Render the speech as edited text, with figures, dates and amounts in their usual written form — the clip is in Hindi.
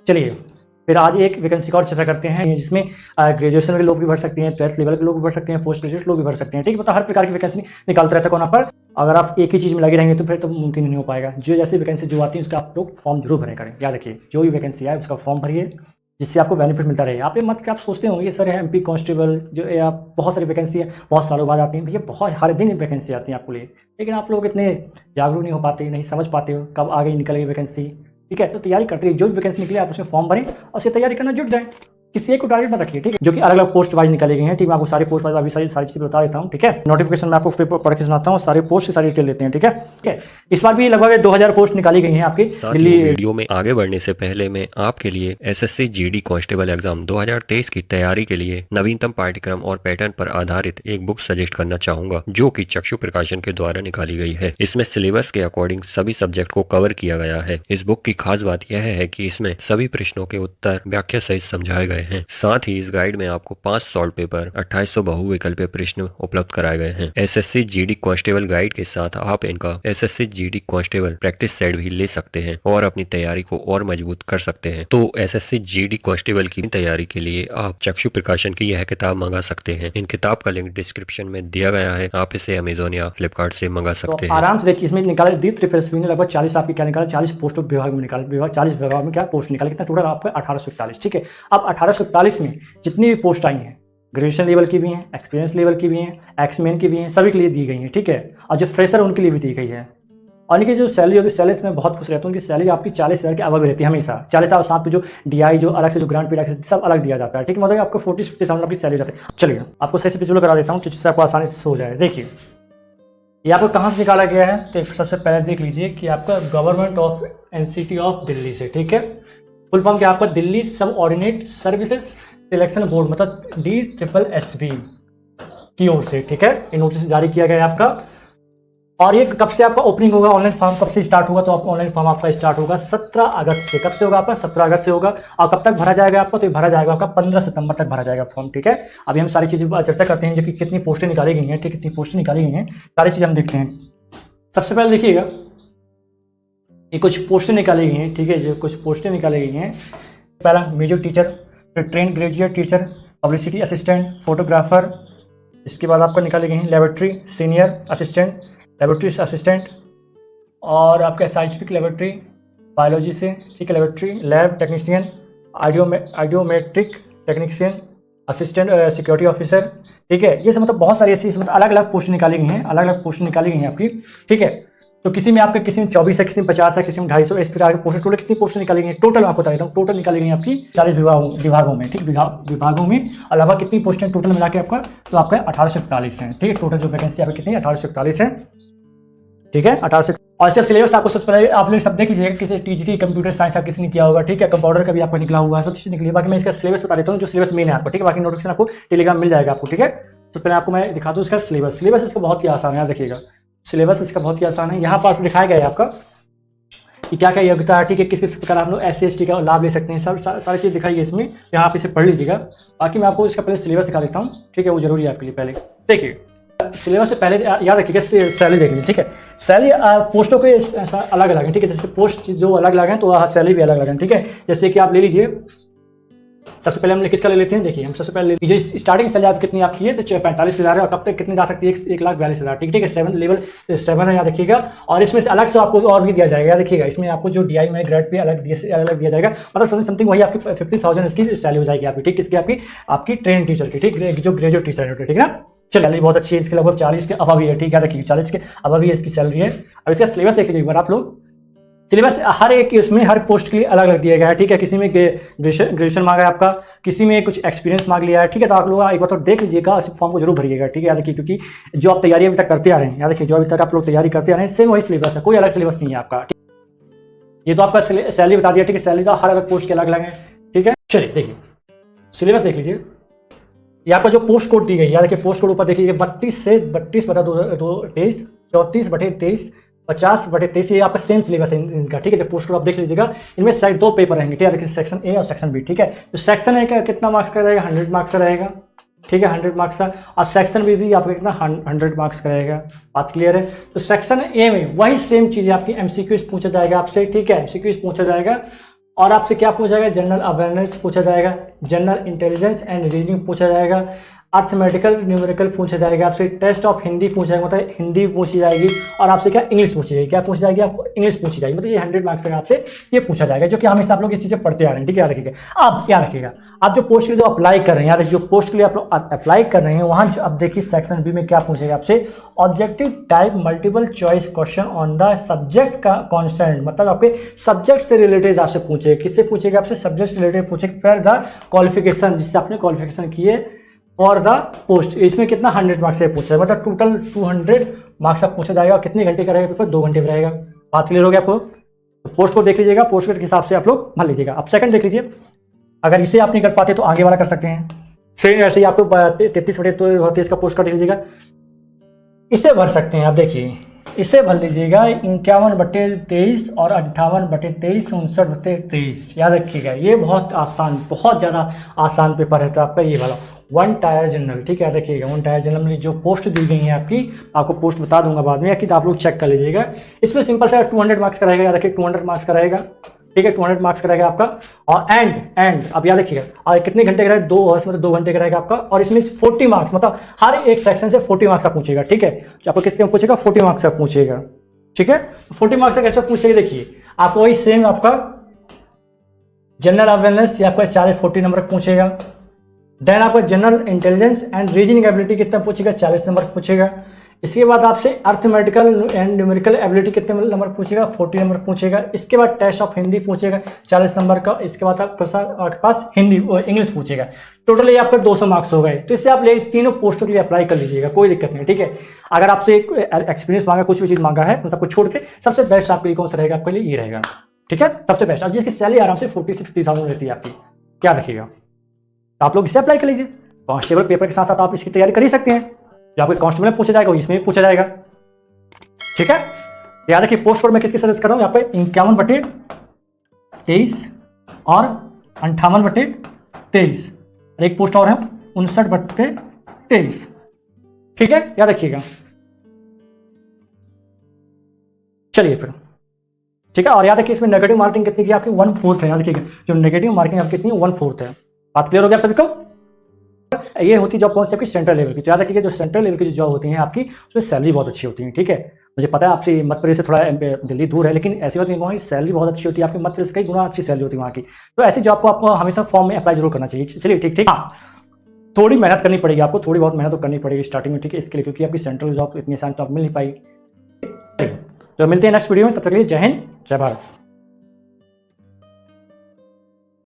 चलिए फिर आज एक वैकेंसी का और चर्चा करते हैं जिसमें ग्रेजुएशन के लोग भी भर सकते हैं, 12th लेवल के लोग भी भर सकते हैं, पोस्ट ग्रेजुएट लोग भी भर सकते हैं। ठीक है, मतलब हर प्रकार की वैकेंसी निकालता रहता है कोना पर। अगर आप एक ही चीज़ में लगे रहेंगे तो फिर तो मुमकिन नहीं हो पाएगा। जो जैसे वैकेंसी जो आती है उसका आप लोग फॉर्म जरूर भरे करें। याद रखिए, जो भी वैकेंसी आए उसका फॉर्म भरिए, जिससे आपको बेनिफिट मिलता रहे। आप ये मत कि आप सोचते होंगे सर MP कांस्टेबल जो या बहुत सारी वैकेंसी है बहुत सालों बाद आती हैं। भैया बहुत हर दिन वैकेंसी आती है आपके लिए, लेकिन आप लोग इतने जागरूक नहीं हो पाते, नहीं समझ पाते हो कब आगे निकल गई वैकेंसी। ठीक है, तो तैयारी करते रहिए, जो भी वैकेंसी निकले आप उसमें फॉर्म भरें और उससे तैयारी करना जुट जाए। किसी एक को टारगेट मत रखिए, ठीक है, जो कि अलग अलग पोस्ट वाइज निकाली गई हैं। ठीक है, मैं आपको सारी पोस्ट वाइज अभी सारी चीज़ बता देता हूँ। ठीक है, नोटिफिकेशन में आपको पढ़ के सुनाता हूँ, सारे पोस्ट की सारी डिटेल लेते हैं। ठीक है, ठीक है, इस बार भी लगभग 2000 पोस्ट निकाली गई हैं आपकी दिल्ली। वीडियो में आगे बढ़ने से पहले मैं आपके लिए SSC GD कांस्टेबल एग्जाम 2023 की तैयारी के लिए नवीनतम पाठ्यक्रम और पैटर्न पर आधारित एक बुक सजेस्ट करना चाहूंगा, जो कि चक्षु प्रकाशन के द्वारा निकाली गई है। इसमें सिलेबस के अकॉर्डिंग सभी सब्जेक्ट को कवर किया गया है। इस बुक की खास बात यह है कि इसमें सभी प्रश्नों के उत्तर व्याख्या सहित समझाए गए हैं। साथ ही इस गाइड में आपको 5 सॉल्व पेपर, 2800 बहुविकल्पीय प्रश्न उपलब्ध कराए गए हैं। SSC GD कांस्टेबल गाइड के साथ आप इनका SSC GD constable practice set भी ले सकते हैं और अपनी तैयारी को और मजबूत कर सकते हैं। तो SSC GD कांस्टेबल की तैयारी के लिए आप चक्षु प्रकाशन की यह किताब मंगा सकते हैं। इन किताब का लिंक डिस्क्रिप्शन में दिया गया है, आप इसे अमेजोन या फ्लिपकार्ट से मंगा सकते हैं। आराम से देखिए, इसमें निकाले दीप त्रिफलस्वी ने लगभग 40 आपकी क्या निकाला, 40 पोस्ट विभाग में निकाले, 40 विभाग में क्या पोस्ट निकाले, कितना टोटल आपका 1841। ठीक है, अब 1841 में जितनी भी पोस्ट आई हैं, ग्रेजुएशन लेवल की भी हैं, एक्सपीरियंस लेवल की भी हैं, एक्समेन की भी हैं, सभी के लिए दी गई हैं। ठीक है, और जो फ्रेशर उनके लिए भी दी गई है। और इनकी जो सैलरी होती है, सैलरी में बहुत खुश रहता हूँ, उनकी सैलरी आपकी 40,000 के अबव रहती है हमेशा। 40,000 साथ पे जो DI जो अलग से जो ग्रांट पीरियड सब अलग दिया जाता है। ठीक है, मतलब आपको 40-50,000 आपकी सैलरी जाती है। चलिए आपको सही से पिछले करा देता हूँ जिससे आपको आसानी से हो जाए। देखिए ये आपको कहाँ से निकाला गया है, तो सबसे पहले देख लीजिए कि आपका government of NCT of Delhi से। ठीक है, फुल फॉर्म क्या आपका दिल्ली सब ऑर्डिनेट सर्विसेज सिलेक्शन बोर्ड, मतलब DSSB की ओर से। ठीक है, ये नोटिस जारी किया गया है आपका। और ये कब से आपका ओपनिंग होगा, ऑनलाइन फॉर्म कब से स्टार्ट होगा, तो आपका ऑनलाइन फॉर्म आपका स्टार्ट होगा 17 अगस्त से। कब से होगा आपका 17 अगस्त से होगा। और कब तक भरा जाएगा आपका, तो ये भरा जाएगा आपका 15 सितंबर तक भरा जाएगा फॉर्म। ठीक है, अभी हम सारी चीज़ें चर्चा करते हैं जो कि कितनी पोस्टें निकाली गई हैं। ठीक, कितनी पोस्टें निकाली गई हैं, सारी चीज़ हम देखते हैं। सबसे पहले देखिएगा ये कुछ पोस्टें निकाली गई हैं। ठीक है, जो कुछ पोस्टें निकाली गई हैं, पहला मेजर टीचर, फिर train graduate teacher, publicity assistant, photographer. इसके बाद आपका निकाली गई हैं laboratory senior assistant, laboratory assistant, और आपका साइंटिफिक लेबोरेटरी बायोलॉजी से। ठीक है, laboratory lab technician, audiometric technician, assistant security officer. ठीक है, ये सब मतलब बहुत सारी ऐसी मतलब अलग अलग पोस्ट निकाली गई हैं, अलग अलग पोस्ट निकाली गई हैं आपकी। ठीक है, तो किसी में आपके किसी में 24 है, किसी में 50 है, किसी में 250, इस प्रकार के पोस्ट। टोटल कितनी पोस्ट निकाली गई हैं, टोटल आपको बता देता हूँ। टोटल निकाली गई आपकी 40 विभागों में। ठीक, विभागों में अलावा कितनी पोस्टें टोटल मिला के आपका, तो आपका 1841 है। ठीक है, टोटल जो वैकेंसी आपकी कितनी 1841 है। ठीक है, 1800। और इसका सिलेबस आपको सबसे पहले आप लोग सब देख लीजिएगा, किसी TGT कंप्यूटर साइंस आप किसी ने किया होगा। ठीक है, कंप्यूटर का भी आपका निकला हुआ है, सब चीज़ निकली है। बाकी मैं इसका सिलेबस बता देता हूँ, जो सिलेबस मेन है आपको। ठीक है, बाकी नोटिफिकेशन आपको टेलीग्राम मिल जाएगा आपको। ठीक है, तो पहले आपको मैं दिखा दूँ इसका सिलेबस। सिलेबस इसका बहुत ही आसान है, याद रखिएगा, सिलेबस इसका बहुत ही आसान है। यहाँ पास दिखाया गया है आपका कि क्या क्या योग्यता है। ठीक है, किस किस प्रकार आप लोग SC/ST का लाभ ले सकते हैं, सब सारी चीज़ दिखाई है इसमें। यहाँ आप इसे पढ़ लीजिएगा। बाकी मैं आपको इसका पहले सिलेबस दिखा देता हूँ। ठीक है, वो जरूरी है आपके लिए। पहले देखिए सिलेबस से पहले याद रखिएगा सैलरी देख लीजिए। ठीक है, सैलरी पोस्टों के अलग अलग है। ठीक है, जैसे पोस्ट जो अलग अलग हैं तो सैलरी भी अलग अलग है। ठीक है, जैसे कि आप ले लीजिए, सबसे पहले हम किसका ले लेते हैं। देखिए हम सबसे पहले जो स्टार्टिंग सैलरी आप कितनी आपकी है, तो 45,000 है। और कब तक कितनी जा सकती है, 1,42,000। ठीक है, 7 लेवल 7 है, याद रखिएगा। और इसमें से अलग से आपको और भी दिया जाएगा, याद रखिएगा। इसमें आपको जो DI में ग्रेड पे अलग दिया जाएगा, मतलब समथिंग वही आपकी 50,000 इसकी सैलरी हो जाएगी आपकी। ठीक, किसकी आपकी ट्रेन टीचर की। ठीक, जो ग्रेजुएट टीचर है। ठीक ना, चलिए बहुत अच्छी है, इसके लगभग 40 के अबव ही है। ठीक है, देखिए 40 के अबव ही इसकी सैलरी है। अब इसका सिलेबस देख लीजिए एक बार आप लोग। सिलेबस हर एक इसमें हर पोस्ट के लिए अलग अलग दिया गया है। ठीक है, किसी में ग्रेजुएशन मांगा है आपका, किसी में कुछ एक्सपीरियंस मांग लिया है। ठीक है, तो आप लोग एक बार तो देख लीजिएगा, इस फॉर्म को जरूर भरिएगा। ठीक है, याद रखिए, क्योंकि जो आप तैयारी अभी तक करते आ रहे हैं, याद रखिए, जो अभी तक आप लोग तैयारी करते आ रहे हैं सेम वही सिलेबस है, कोई अलग सिलेबस नहीं है आपका। ये तो आपका सैलरी बता दिया। ठीक है, सैलरी तो हर अलग पोस्ट के अलग अलग है। ठीक है, चलिए देखिए सिलेबस देख लीजिए। ये आपका जो पोस्ट कोड दी गई है, याद रखिए, पोस्ट कोड ऊपर देखिए 32 से 32/223, 34/23, 50/23, ये आपका सेम सिलेबस है इनका। ठीक है, जब पोस्ट कोड आप देख लीजिएगा, इनमें 2 पेपर रहेंगे। ठीक है, देखिए सेक्शन A और सेक्शन B। ठीक है, तो सेक्शन A का कितना मार्क्स का रहेगा, 100 मार्क्स का रहेगा। ठीक है, 100 मार्क्स का। और सेक्शन B भी आपका कितना 100 मार्क्स का रहेगा। बात क्लियर है। तो सेक्शन A में वही सेम चीज़ आपकी MCQs पूछा जाएगा आपसे। ठीक है, MCQs पूछा जाएगा। और आपसे क्या पूछा जाएगा, जनरल अवेयरनेस पूछा जाएगा, जनरल इंटेलिजेंस एंड रीजनिंग पूछा जाएगा, अर्थमेटिकल न्यूमेरिकल पूछा जाएगा, आपसे टेस्ट ऑफ हिंदी पूछा जाएगा, मतलब हिंदी पूछी जाएगी, और आपसे क्या इंग्लिश पूछी जाएगी, क्या पूछी जाएगी आपको, इंग्लिश पूछी जाएगी। मतलब ये 100 मार्क्स का आपसे ये पूछा जाएगा, जो कि हमेशा आप लोग इस चीज़ें पढ़ते आ रहे हैं, ठीक है, याद रखिएगा। अब क्या रखिएगा, आप जो पोस्ट के लिए जो अप्लाई कर रहे हैं, याद रखिए, जो पोस्ट के लिए आप लोग अप्लाई कर रहे हैं, वहाँ अब देखिए सेक्शन बी में क्या पूछेगा आपसे, objective type multiple choice question on the subject का कॉन्सेंट, मतलब आपके सब्जेक्ट से रिलेटेड आपसे पूछेगा। किससे पूछेगा, आपसे सब्जेक्ट से रिलेटेड पूछेगा, फिर द क्वालिफिकेशन, जिससे आपने क्वालिफिकेशन किए और द पोस्ट, इसमें कितना 100 मार्क्स से पूछा है, मतलब टोटल 200 मार्क्स का पूछा जाएगा। कितने घंटे का रहेगा पेपर, 2 घंटे में रहेगा। बात क्लियर हो गया आपको। तो पोस्ट को देख लीजिएगा, पोस्ट के हिसाब से आप लोग मान लीजिएगा। अब सेकंड देख लीजिए, अगर इसे आप नहीं कर पाते तो आगे वाला कर सकते हैं। फिर ऐसे ही आपको 33/33 का पोस्ट का देख लीजिएगा, इसे भर सकते हैं। आप देखिए, इसे भर लीजिएगा 51/23 और 58/23, 59/23। याद रखिएगा, ये बहुत आसान, बहुत ज़्यादा आसान पेपर रहता है आपका ये वाला, 1 टायर जनरल, ठीक है। याद रखिएगा, 1 टायर जनरल में जो पोस्ट दी गई है आपकी, आपको पोस्ट बता दूंगा बाद में, या कि आप लोग चेक कर लीजिएगा। इसमें सिंपल सा 200 मार्क्स का रहेगा, याद रखिए 200 मार्क्स का रहेगा, ठीक है, 200 मार्क्स का रहेगा आपका। और एंड अब याद रखिएगा, और कितने घंटे का रहेगा, 2 आवर्स, मतलब 2 घंटे का रहेगा आपका। और इसमें 40 मार्क्स, मतलब हर एक सेक्शन से 40 मार्क्स का पूछेगा, ठीक है। जो आपको किसके पूछेगा, 40 मार्क्स का पूछेगा, ठीक है। 40 मार्क्स का कैसे पूछेगा, देखिए आपको वही सेम आपका जनरल अवेयरनेस या आपका 40 नंबर पूछेगा। देन आपका general intelligence and reasoning ability कितना पूछेगा, 40 नंबर पूछेगा। इसके बाद आपसे अर्थमेटिकल एंड न्यूमेरिकल एबिलिटी कितने नंबर पूछेगा, 40 नंबर पूछेगा। इसके बाद टेस्ट ऑफ हिंदी पूछेगा 40 नंबर का। इसके बाद आपके पास हिंदी इंग्लिश पूछेगा। टोटल ये आपका 200 मार्क्स हो गए। तो इससे आप ये तीनों पोस्टों के लिए अप्लाई कर लीजिएगा, कोई दिक्कत नहीं, ठीक है। अगर आपसे एक्सपीरियंस मांगा, कुछ भी चीज़ मांगा है, मतलब कुछ छोड़ के सबसे बेस्ट आपके लिए कौन सा रहेगा, आपके लिए ये रहेगा, ठीक है, सबसे बेस्ट। अब जिसकी सैलरी आराम से 40 से 50,000 रहती है आपकी, क्या रखिएगा, तो आप लोग इसे अप्लाई कर लीजिए। कांस्टेबल पेपर के साथ साथ आप इसकी तैयारी कर ही सकते हैं। जो आपके कांस्टेबल में पूछा जाएगा, इसमें भी पूछा जाएगा, ठीक है। याद रखिए, पोस्ट कोड मैं किसकी सजेस्ट कर रहा हूँ, यहाँ पे 51/23 और 58/23, और एक पोस्ट और है 59/23, ठीक है, याद रखिएगा। चलिए फिर, ठीक है। और याद रखिए, इसमें नेगेटिव मार्किंग कितनी की आपकी, 1/4 है। याद रखिएगा, जो नेगेटिव मार्किंग आपकी कितनी, 1/4 है। बात क्लियर हो गया आप सभी को। ये होती जॉब कौन सी आपकी, सेंट्रल लेवल की। तो याद रखिएगा, जो सेंट्रल लेवल की जो जॉब होती है आपकी, उसमें सैलरी बहुत अच्छी होती है, ठीक है। मुझे पता है आपसे मध्य प्रदेश से थोड़ा दिल्ली दूर है, लेकिन ऐसी बात नहीं, वहाँ की सैलरी बहुत अच्छी होती है आपकी, मध्य प्रदेश कई गुना अच्छी सैलरी होती है वहाँ की। तो ऐसी जॉब को आपको हमेशा फॉर्म में अप्लाई जरूर करना चाहिए। चलिए, ठीक ठीक। हाँ, थोड़ी मेहनत करनी पड़ेगी आपको, थोड़ी बहुत मेहनत तो करनी पड़ेगी स्टार्टिंग में, ठीक है, इसके लिए, क्योंकि आपकी सेंट्रल जॉब इतनी आसान तो आप मिल नहीं पाएगी। तो मिलते हैं नेक्स्ट वीडियो में, तब तक के लिए जय हिंद, जय भारत।